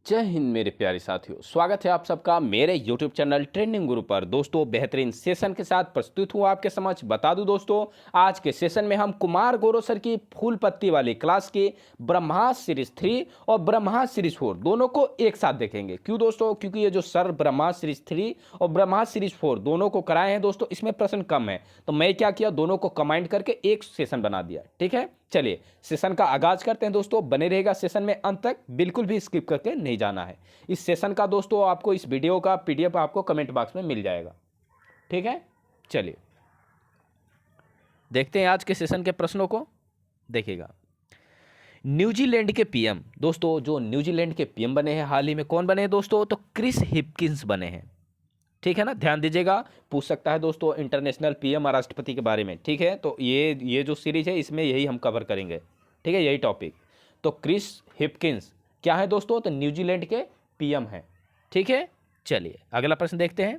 जय हिंद मेरे प्यारे साथियों, स्वागत है आप सबका मेरे YouTube चैनल ट्रेंडिंग गुरु पर। दोस्तों, बेहतरीन सेशन के साथ प्रस्तुत हूँ आपके समक्ष। बता दूं दोस्तों, आज के सेशन में हम कुमार गौरव सर की फूल पत्ती वाली क्लास की ब्रह्मास्त्र सीरीज 3 और ब्रह्मास्त्र सीरीज 4 दोनों को एक साथ देखेंगे। क्यों दोस्तों? क्योंकि ये जो सर ब्रह्मास्त्र सीरीज 3 और ब्रह्मास्त्र सीरीज 4 दोनों को कराए हैं दोस्तों, इसमें प्रश्न कम है, तो मैं क्या किया, दोनों को कंबाइन करके एक सेशन बना दिया। ठीक है, चलिए सेशन का आगाज करते हैं दोस्तों। बने रहेगा सेशन में अंत तक, बिल्कुल भी स्किप करके नहीं जाना है। इस सेशन का दोस्तों आपको इस वीडियो का पीडीएफ आपको कमेंट बॉक्स में मिल जाएगा। ठीक है, चलिए देखते हैं आज के सेशन के प्रश्नों को। देखिएगा, न्यूजीलैंड के पीएम दोस्तों, जो न्यूजीलैंड के पीएम बने हैं हाल ही में, कौन बने हैं दोस्तों? तो क्रिस हिपकिंस बने हैं। ठीक है ना, ध्यान दीजिएगा, पूछ सकता है दोस्तों इंटरनेशनल पीएम और राष्ट्रपति के बारे में। ठीक है, तो ये जो सीरीज है इसमें यही हम कवर करेंगे। ठीक है, यही टॉपिक। तो क्रिस हिपकिंस क्या है दोस्तों? तो न्यूजीलैंड के पीएम हैं। ठीक है, चलिए अगला प्रश्न देखते हैं।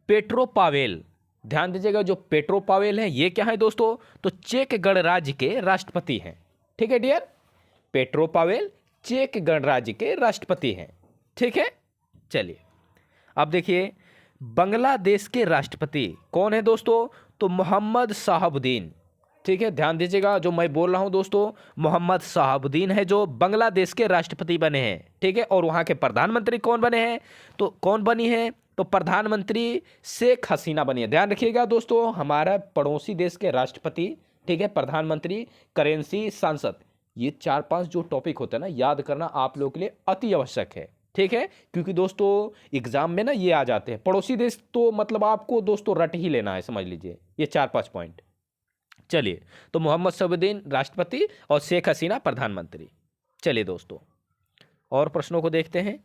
पेट्रो पावेल, ध्यान दीजिएगा, जो पेट्रो पावेल है ये क्या है दोस्तों? तो चेक गणराज्य के राष्ट्रपति हैं। ठीक है डियर, पेट्रो पावेल चेक गणराज्य के राष्ट्रपति हैं। ठीक है, चलिए अब देखिए, बांग्लादेश के राष्ट्रपति कौन है दोस्तों? तो मोहम्मद शहाबुद्दीन। ठीक है, ध्यान दीजिएगा, जो मैं बोल रहा हूं दोस्तों, मोहम्मद शहाबुद्दीन है जो बांग्लादेश के राष्ट्रपति बने हैं। ठीक है, और वहां के प्रधानमंत्री कौन बने हैं? तो कौन बनी है? तो प्रधानमंत्री शेख हसीना बनी है। ध्यान रखिएगा दोस्तों, हमारा पड़ोसी देश के राष्ट्रपति, ठीक है, प्रधानमंत्री, करेंसी, सांसद, ये 4-5 जो टॉपिक होते हैं ना, याद करना आप लोगों के लिए अति आवश्यक है। ठीक है, क्योंकि दोस्तों एग्जाम में ना ये आ जाते हैं। पड़ोसी देश तो मतलब आपको दोस्तों रट ही लेना है, समझ लीजिए ये 4-5 पॉइंट। चलिए, तो मोहम्मद शहाबुद्दीन राष्ट्रपति और शेख हसीना प्रधानमंत्री। चलिए दोस्तों और प्रश्नों को देखते हैं।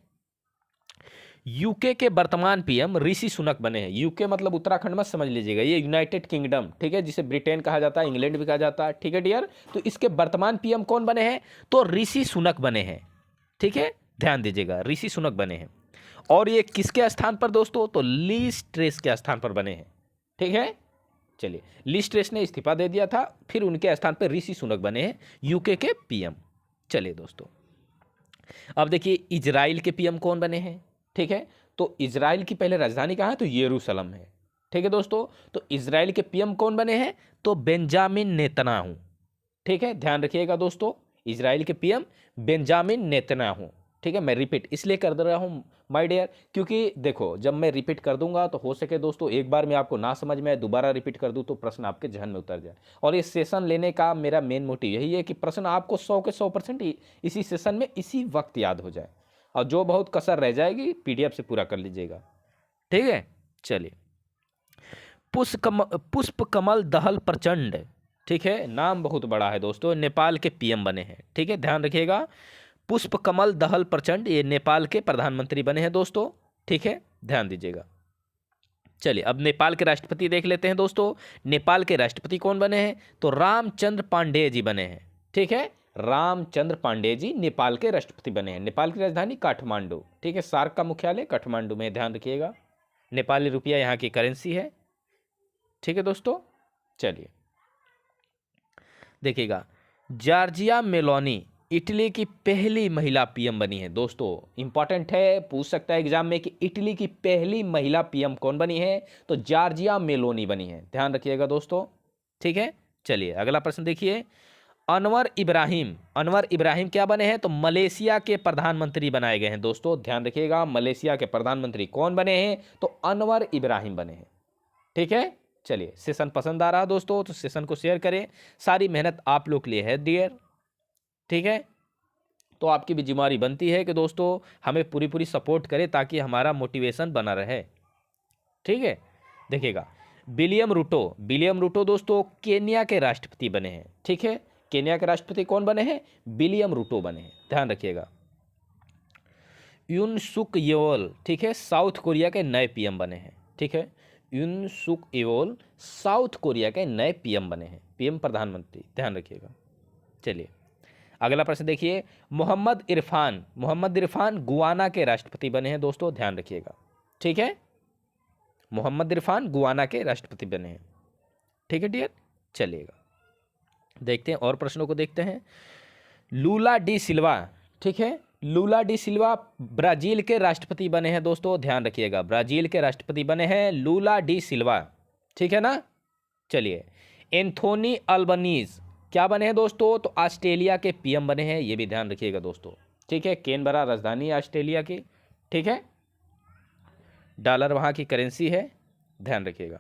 यूके के वर्तमान पीएम ऋषि सुनक बने हैं। यूके मतलब उत्तराखंड मत समझ लीजिएगा, ये यूनाइटेड किंगडम, ठीक है, जिसे ब्रिटेन कहा जाता है, इंग्लैंड भी कहा जाता है। ठीक है डियर, तो इसके वर्तमान पीएम कौन बने हैं? तो ऋषि सुनक बने हैं। ठीक है, ध्यान दीजिएगा, ऋषि सुनक बने हैं। और ये किसके स्थान पर दोस्तों? तो ली स्ट्रेस के स्थान पर बने हैं। ठीक है, चलिए, ली स्ट्रेस ने इस्तीफा दे दिया था, फिर उनके स्थान पर ऋषि सुनक बने हैं यूके के पीएम। चलिए दोस्तों, अब देखिए इजराइल के पीएम कौन बने हैं। ठीक है, तो इजराइल की पहले राजधानी कहाँ है? तो यरूशलेम है। ठीक है दोस्तों, तो इजराइल के पीएम कौन बने हैं? तो बेंजामिन नेतन्याहू। ठीक है, ध्यान रखिएगा दोस्तों, इजराइल के पीएम बेंजामिन नेतन्याहू। ठीक है, मैं रिपीट इसलिए कर दे रहा हूं माय डियर, क्योंकि देखो जब मैं रिपीट कर दूंगा तो हो सके दोस्तों एक बार में आपको ना समझ में आए, दोबारा रिपीट कर दूं तो प्रश्न आपके जहन में उतर जाए। और ये सेशन लेने का मेरा मेन मोटिव यही है कि प्रश्न आपको 100 के 100% इसी सेशन में इसी वक्त याद हो जाए, और जो बहुत कसर रह जाएगी पीडीएफ से पूरा कर लीजिएगा। ठीक है, चलिए, पुष्प कमल दहल प्रचंड, ठीक है, नाम बहुत बड़ा है दोस्तों, नेपाल के पीएम बने हैं। ठीक है, ध्यान रखिएगा, पुष्प कमल दहल प्रचंड ये नेपाल के प्रधानमंत्री बने हैं दोस्तों। ठीक है, ध्यान दीजिएगा। चलिए अब नेपाल के राष्ट्रपति देख लेते हैं दोस्तों। नेपाल के राष्ट्रपति कौन बने हैं? तो रामचंद्र पांडेय जी बने हैं। ठीक है, रामचंद्र पांडेय जी नेपाल के राष्ट्रपति बने हैं। नेपाल की राजधानी काठमांडू। ठीक है, सार्क का मुख्यालय काठमांडू में, ध्यान रखिएगा। नेपाली रुपया यहाँ की करेंसी है। ठीक है दोस्तों, चलिए देखिएगा, जॉर्जिया मेलोनी इटली की पहली महिला पीएम बनी है दोस्तों। इंपॉर्टेंट है, पूछ सकता है एग्जाम में कि इटली की पहली महिला पीएम कौन बनी है? तो जॉर्जिया मेलोनी बनी है, ध्यान रखिएगा दोस्तों। ठीक है, चलिए अगला प्रश्न देखिए। अनवर इब्राहिम क्या बने हैं? तो मलेशिया के प्रधानमंत्री बनाए गए हैं दोस्तों। ध्यान रखिएगा, मलेशिया के प्रधानमंत्री कौन बने हैं? तो अनवर इब्राहिम बने हैं। ठीक है, चलिए, सेशन पसंद आ रहा दोस्तों तो सेशन को शेयर करें, सारी मेहनत आप लोग के लिए है डियर। ठीक है, तो आपकी भी जिम्मेदारी बनती है कि दोस्तों हमें पूरी सपोर्ट करें ताकि हमारा मोटिवेशन बना रहे। ठीक है, देखिएगा, विलियम रूटो दोस्तों केन्या के राष्ट्रपति बने हैं। ठीक है, केन्या के राष्ट्रपति कौन बने हैं? विलियम रूटो बने हैं, ध्यान रखिएगा। यून सुक येओल, ठीक है, साउथ कोरिया के नए पीएम बने हैं। ठीक है, यून सुक येओल साउथ कोरिया के नए पीएम बने हैं, पीएम प्रधानमंत्री, ध्यान रखिएगा। चलिए अगला प्रश्न देखिए। मोहम्मद इरफान गुआना के राष्ट्रपति बने हैं दोस्तों, ध्यान रखिएगा। ठीक है, मोहम्मद इरफान गुआना के राष्ट्रपति बने हैं। ठीक है डियर, चलिएगा देखते हैं और प्रश्नों को देखते हैं। लूला डी सिल्वा, ठीक है, लूला डी सिल्वा ब्राजील के राष्ट्रपति बने हैं दोस्तों, ध्यान रखिएगा, ब्राजील के राष्ट्रपति बने हैं लूला डी सिल्वा, ठीक है ना। चलिए, एंथोनी अल्बनीज क्या बने हैं दोस्तों, तो ऑस्ट्रेलिया के पीएम बने हैं, ये भी ध्यान रखिएगा दोस्तों, ठीक है। कैनबरा राजधानी है ऑस्ट्रेलिया की, ठीक है। डॉलर वहाँ की करेंसी है, ध्यान रखिएगा।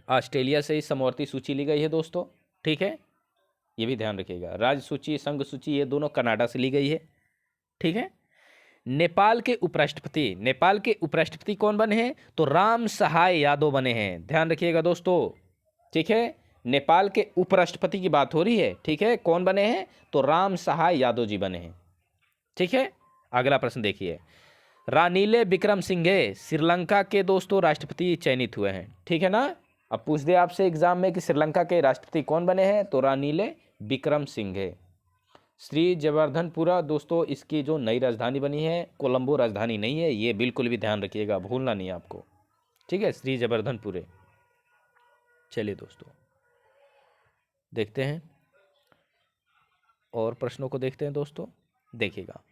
ऑस्ट्रेलिया से ही समवर्ती सूची ली गई है दोस्तों, ठीक है, ये भी ध्यान रखिएगा। राज्य सूची, संघ सूची, ये दोनों कनाडा से ली गई है, ठीक है। नेपाल के उपराष्ट्रपति कौन बने हैं, तो राम सहाय यादव बने हैं, ध्यान रखिएगा दोस्तों, ठीक है। नेपाल के उपराष्ट्रपति की बात हो रही है, ठीक है, कौन बने हैं, तो राम सहाय यादव जी बने हैं, ठीक है। अगला प्रश्न देखिए, रानीले विक्रमसिंघे श्रीलंका के दोस्तों राष्ट्रपति चयनित हुए हैं, ठीक है ना। अब पूछ दे आपसे एग्जाम में कि श्रीलंका के राष्ट्रपति कौन बने हैं, तो रानीले विक्रमसिंघे। श्री जयवर्धनपुरा दोस्तों इसकी जो नई राजधानी बनी है, कोलंबो राजधानी नहीं है, ये बिल्कुल भी ध्यान रखिएगा, भूलना नहीं है आपको, ठीक है, श्री जयवर्धनपुरे। चलिए दोस्तों देखते हैं और प्रश्नों को देखते हैं दोस्तों, देखिएगा।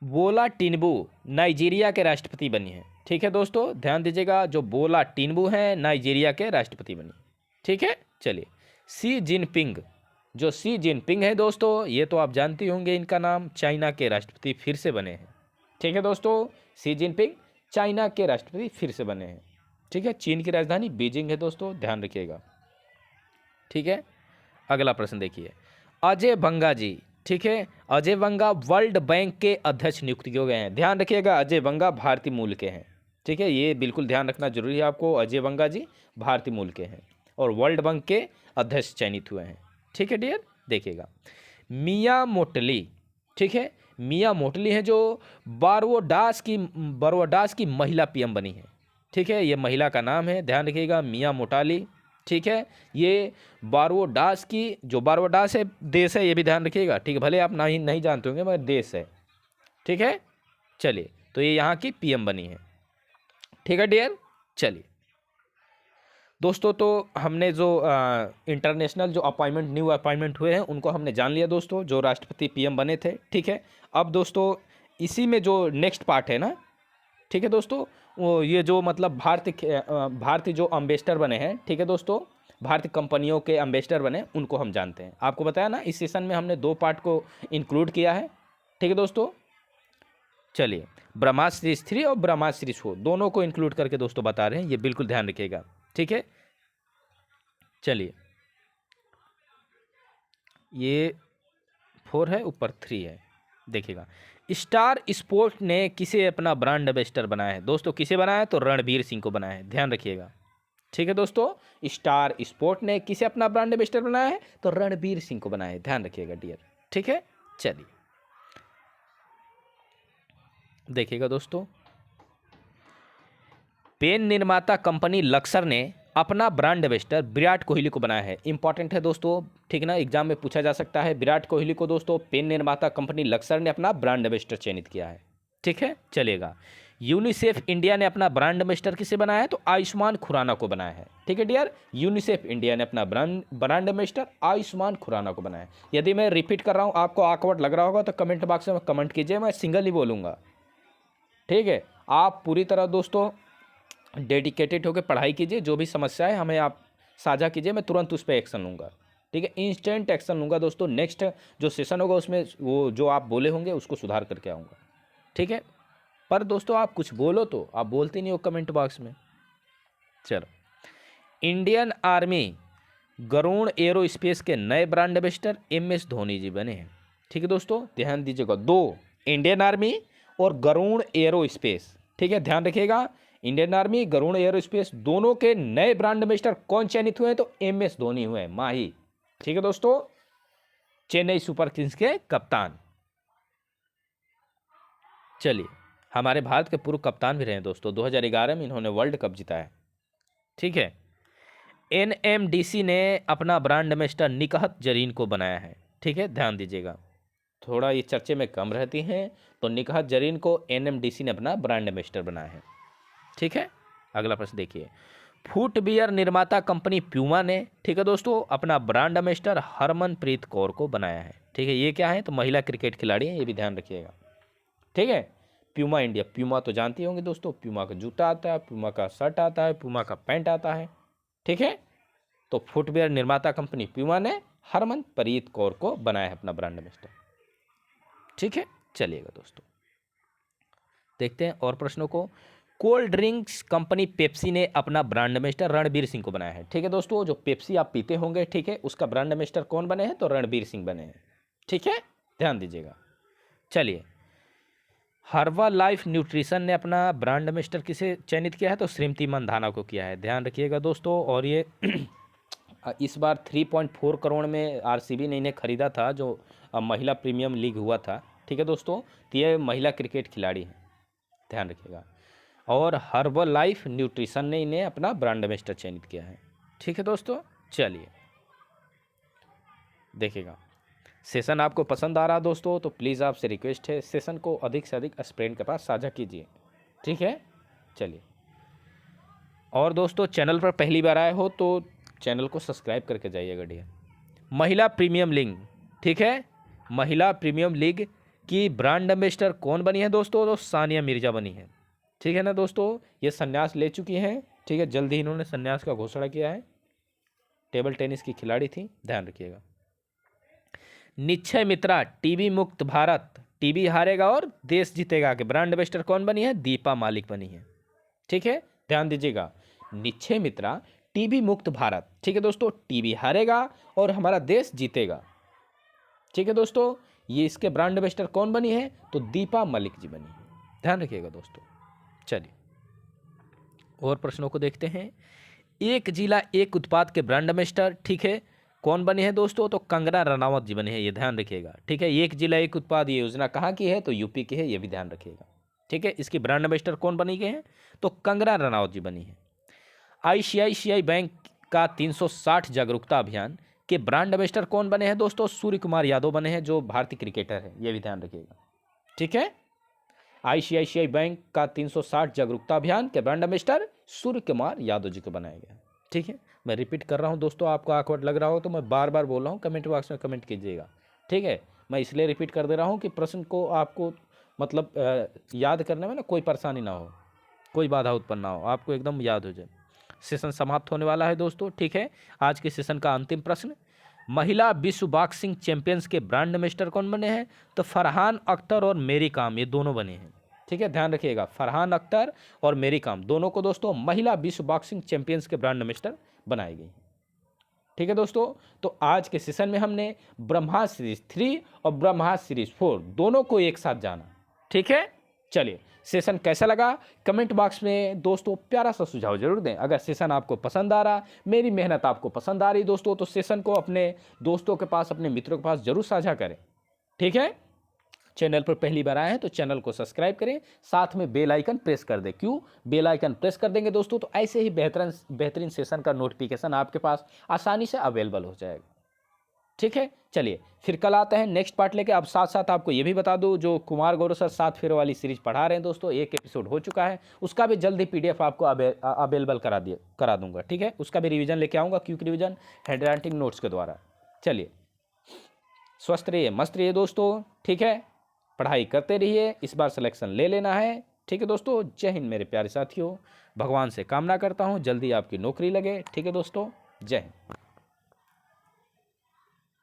बोला टिनुबू नाइजीरिया के राष्ट्रपति बनी है, ठीक है दोस्तों, ध्यान दीजिएगा, जो बोला टिनुबू हैं नाइजीरिया के राष्ट्रपति बनी, ठीक है। चलिए, शी जिनपिंग है दोस्तों, ये तो आप जानते होंगे इनका नाम, चाइना के राष्ट्रपति फिर से बने हैं, ठीक है दोस्तों। शी जिनपिंग चाइना के राष्ट्रपति फिर से बने हैं, ठीक है। चीन की राजधानी बीजिंग है दोस्तों, ध्यान रखिएगा, ठीक है। अगला प्रश्न देखिए, अजय बंगा जी, ठीक है, अजय बंगा वर्ल्ड बैंक के अध्यक्ष नियुक्त किए गए हैं, ध्यान रखिएगा, अजय बंगा भारतीय मूल के हैं, ठीक है, ये बिल्कुल ध्यान रखना जरूरी है आपको, अजय बंगा जी भारतीय मूल के हैं और वर्ल्ड बैंक के अध्यक्ष चयनित हुए हैं, ठीक है डियर। देखिएगा, मिया मोटली, ठीक है, मिया मोटली है जो बारबाडोस की महिला पीएम बनी है, ठीक है, ये महिला का नाम है, ध्यान रखिएगा, मिया मोटाली, ठीक है। ये बारबाडोस है, देश है, ये भी ध्यान रखिएगा, ठीक है, भले आप नहीं जानते होंगे मगर देश है, ठीक है। चलिए, तो ये यहाँ की पीएम बनी है, ठीक है डियर। चलिए दोस्तों, तो हमने जो इंटरनेशनल जो न्यू अपॉइंटमेंट हुए हैं उनको हमने जान लिया दोस्तों, जो राष्ट्रपति पीएम बने थे, ठीक है। अब दोस्तों इसी में जो नेक्स्ट पार्ट है ना, ठीक है दोस्तों, वो ये जो मतलब भारतीय जो अम्बेसडर बने हैं, ठीक है दोस्तों, भारतीय कंपनियों के अम्बेसडर बने, उनको हम जानते हैं। आपको बताया ना, इस सेशन में हमने 2 पार्ट को इंक्लूड किया है, ठीक है दोस्तों। चलिए, ब्रह्माश्री 3 और ब्रह्माश्री 4 दोनों को इंक्लूड करके दोस्तों बता रहे हैं, ये बिल्कुल ध्यान रखिएगा, ठीक है। चलिए, ये 4 है, ऊपर 3 है, देखिएगा। स्टार स्पोर्ट ने किसे अपना ब्रांड एम्बेसडर बनाया है दोस्तों, किसे बनाया है, तो रणबीर सिंह को बनाया है, ध्यान रखिएगा, ठीक है दोस्तों। स्टार स्पोर्ट ने किसे अपना ब्रांड एम्बेसडर बनाया है, तो रणबीर सिंह को बनाया है, ध्यान रखिएगा डियर, ठीक है। चलिए देखिएगा दोस्तों, पेन निर्माता कंपनी लक्सर ने अपना ब्रांड एम्बेसडर विराट कोहली को बनाया है, इंपॉर्टेंट है दोस्तों, ठीक ना, एग्जाम में पूछा जा सकता है। विराट कोहली को दोस्तों पेन निर्माता कंपनी लक्सर ने अपना ब्रांड एम्बेसडर चयनित किया है, ठीक है। चलेगा, यूनिसेफ इंडिया ने अपना ब्रांड एम्बेसडर किसे बनाया है, तो आयुष्मान खुराना को बनाया है, ठीक है डियर। यूनिसेफ इंडिया ने अपना ब्रांड एम्बेसडर आयुष्मान खुराना को बनाया है। यदि मैं रिपीट कर रहा हूँ, आपको ऑकवर्ड लग रहा होगा तो कमेंट बॉक्स में कमेंट कीजिए, मैं सिंगल ही बोलूँगा, ठीक है। आप पूरी तरह दोस्तों डेडिकेटेड होकर पढ़ाई कीजिए, जो भी समस्या है हमें आप साझा कीजिए, मैं तुरंत उस पर एक्शन लूँगा, ठीक है, इंस्टेंट एक्शन लूँगा दोस्तों। नेक्स्ट जो सेशन होगा उसमें वो जो आप बोले होंगे उसको सुधार करके आऊँगा, ठीक है। पर दोस्तों आप कुछ बोलो, तो आप बोलते नहीं हो कमेंट बॉक्स में। चलो, इंडियन आर्मी गरुड़ एरोस्पेस के नए ब्रांड एम्बेसडर MS धोनी जी बने हैं, ठीक है दोस्तों, ध्यान दीजिएगा, 2 इंडियन आर्मी और गरुड़ एरोस्पेस, ठीक है, ध्यान रखिएगा। इंडियन आर्मी, गरुड़ एरोस्पेस दोनों के नए ब्रांड एम्बेसडर कौन चयनित हुए हैं, तो MS धोनी हुए हैं, माही, ठीक है दोस्तों, चेन्नई सुपर किंग्स के कप्तान। चलिए, हमारे भारत के पूर्व कप्तान भी रहे हैं दोस्तों, 2011 में इन्होंने वर्ल्ड कप जीता है, ठीक है। NMDC ने अपना ब्रांड एम्बेसडर निकहत जरीन को बनाया है, ठीक है, ध्यान दीजिएगा, थोड़ा ये चर्चे में कम रहती हैं, तो निकहत जरीन को NMDC ने अपना ब्रांड एम्बेसडर बनाया है, ठीक है। अगला प्रश्न देखिए, फुटवियर निर्माता कंपनी प्यूमा ने, ठीक है दोस्तों, अपना ब्रांड एम्बेसडर हरमनप्रीत कौर को बनाया है, ठीक है। ये क्या है, तो महिला क्रिकेट खिलाड़ी हैं, ये भी ध्यान रखिएगा, ठीक है। प्यूमा इंडिया, प्यूमा तो जानती होंगे दोस्तों, प्यूमा का जूता आता है, प्यूमा का शर्ट आता है, प्यूमा का पैंट आता है, ठीक है। तो फुटवेयर निर्माता कंपनी प्यूमा ने हरमनप्रीत कौर को बनाया है अपना ब्रांड एम्बेसडर, ठीक है। चलिएगा दोस्तों, देखते हैं और प्रश्नों को। कोल्ड ड्रिंक्स कंपनी पेप्सी ने अपना ब्रांड एम्बेसडर रणबीर सिंह को बनाया है, ठीक है दोस्तों। जो पेप्सी आप पीते होंगे, ठीक है, उसका ब्रांड एम्बेसडर कौन बने हैं? तो रणबीर सिंह बने हैं, ठीक है, ध्यान दीजिएगा। चलिए, हर्बा लाइफ न्यूट्रिशन ने अपना ब्रांड एम्बेसडर किसे चयनित किया है? तो श्रीमती मंधाना को किया है, ध्यान रखिएगा दोस्तों। और ये इस बार 3.4 करोड़ में आरसीबी ने इन्हें खरीदा था, जो महिला प्रीमियम लीग हुआ था, ठीक है दोस्तों। तो ये महिला क्रिकेट खिलाड़ी हैं, ध्यान रखिएगा। और हर्बल लाइफ न्यूट्रिशन ने इन्हें अपना ब्रांड एम्बेसडर चयनित किया है, ठीक है दोस्तों। चलिए देखिएगा, सेशन आपको पसंद आ रहा दोस्तों तो प्लीज़ आपसे रिक्वेस्ट है, सेशन को अधिक से अधिक स्प्रेड के पास साझा कीजिए, ठीक है। चलिए, और दोस्तों चैनल पर पहली बार आए हो तो चैनल को सब्सक्राइब करके जाइएगा डियर। महिला प्रीमियम लीग, ठीक है, महिला प्रीमियम लीग की ब्रांड एम्बेसडर कौन बनी है दोस्तों? तो सानिया मिर्जा बनी है, ठीक है ना दोस्तों। ये संन्यास ले चुकी हैं, ठीक है, जल्दी ही इन्होंने संन्यास का घोषणा किया है। टेबल टेनिस की खिलाड़ी थी, ध्यान रखिएगा। निश्चय मित्रा टीबी मुक्त भारत, टीबी हारेगा और देश जीतेगा के ब्रांड एम्बेसडर कौन बनी है? दीपा मालिक बनी है, ठीक है, ध्यान दीजिएगा। निश्चय मित्रा टीबी मुक्त भारत, ठीक है दोस्तों, टीबी हारेगा और हमारा देश जीतेगा, ठीक है दोस्तों। ये इसके ब्रांड एम्बेसडर कौन बनी है? तो दीपा मलिक जी बनी है, ध्यान रखिएगा दोस्तों। चलिए, और प्रश्नों को देखते हैं। एक जिला एक उत्पाद के ब्रांड एम्बेसडर, ठीक है, कौन बने हैं दोस्तों? तो कंगना रनावत जी बने हैं, ये ध्यान रखिएगा, ठीक है। एक जिला एक उत्पाद ये योजना कहाँ की है? तो यूपी की है, ये भी ध्यान रखिएगा, ठीक है। इसकी ब्रांड एम्बेसडर कौन बनी गए हैं? तो कंगना रनावत जी बनी है। आईसीआईसीआई बैंक का 360 जागरूकता अभियान के ब्रांड एम्बेसडर कौन बने हैं दोस्तों? सूर्य कुमार यादव बने हैं, जो भारतीय क्रिकेटर है, ये भी ध्यान रखिएगा, ठीक है। आईसीआईसीआई बैंक का 360 जागरूकता अभियान के ब्रांड एम्बेसडर सूर्य कुमार यादव जी को बनाया गया, ठीक है। मैं रिपीट कर रहा हूं दोस्तों, आपको ऑकवर्ड लग रहा हो तो मैं बार बार बोल रहा हूं, कमेंट बॉक्स में कमेंट कीजिएगा, ठीक है। मैं इसलिए रिपीट कर दे रहा हूं कि प्रश्न को आपको मतलब याद करने में ना कोई परेशानी ना हो, कोई बाधा उत्पन्न ना हो, आपको एकदम याद हो जाए। सेशन समाप्त होने वाला है दोस्तों, ठीक है। आज के सेशन का अंतिम प्रश्न, महिला विश्व बॉक्सिंग चैंपियंस के ब्रांड एम्बेसडर कौन बने हैं? तो फरहान अख्तर और मेरी काम, ये दोनों बने हैं, ठीक है, ध्यान रखिएगा। फरहान अख्तर और मेरी काम दोनों को दोस्तों महिला विश्व बॉक्सिंग चैंपियंस के ब्रांड एम्बेसडर बनाई गई, ठीक है दोस्तों। तो आज के सेशन में हमने ब्रह्मास्त्र सीरीज 3 और ब्रह्मास्त्र सीरीज 4 दोनों को एक साथ जाना, ठीक है। चलिए, सेशन कैसा लगा कमेंट बॉक्स में दोस्तों प्यारा सा सुझाव जरूर दें। अगर सेशन आपको पसंद आ रहा, मेरी मेहनत आपको पसंद आ रही दोस्तों, तो सेशन को अपने दोस्तों के पास, अपने मित्रों के पास जरूर साझा करें, ठीक है। चैनल पर पहली बार आए हैं तो चैनल को सब्सक्राइब करें, साथ में बेल आइकन प्रेस कर दें। क्यों बेल आइकन प्रेस कर देंगे दोस्तों? तो ऐसे ही बेहतरीन सेशन का नोटिफिकेशन आपके पास आसानी से अवेलेबल हो जाएगा, ठीक है। चलिए, फिर कल आते हैं नेक्स्ट पार्ट लेके। अब साथ साथ आपको ये भी बता दूं, जो कुमार गौरव सर 7 फेरों वाली सीरीज पढ़ा रहे हैं दोस्तों, एक एपिसोड हो चुका है, उसका भी जल्दी पीडीएफ आपको अवेलेबल करा दूंगा, ठीक है। उसका भी रिवीजन लेके आऊँगा, क्विक रिवीजन हैंडराइटिंग नोट्स के द्वारा। चलिए, स्वस्थ रहिए, मस्त रहिए दोस्तों, ठीक है। पढ़ाई करते रहिए, इस बार सिलेक्शन ले लेना है, ठीक है दोस्तों। जय हिंद मेरे प्यारे साथियों, भगवान से कामना करता हूँ जल्दी आपकी नौकरी लगे, ठीक है दोस्तों। जय हिंद।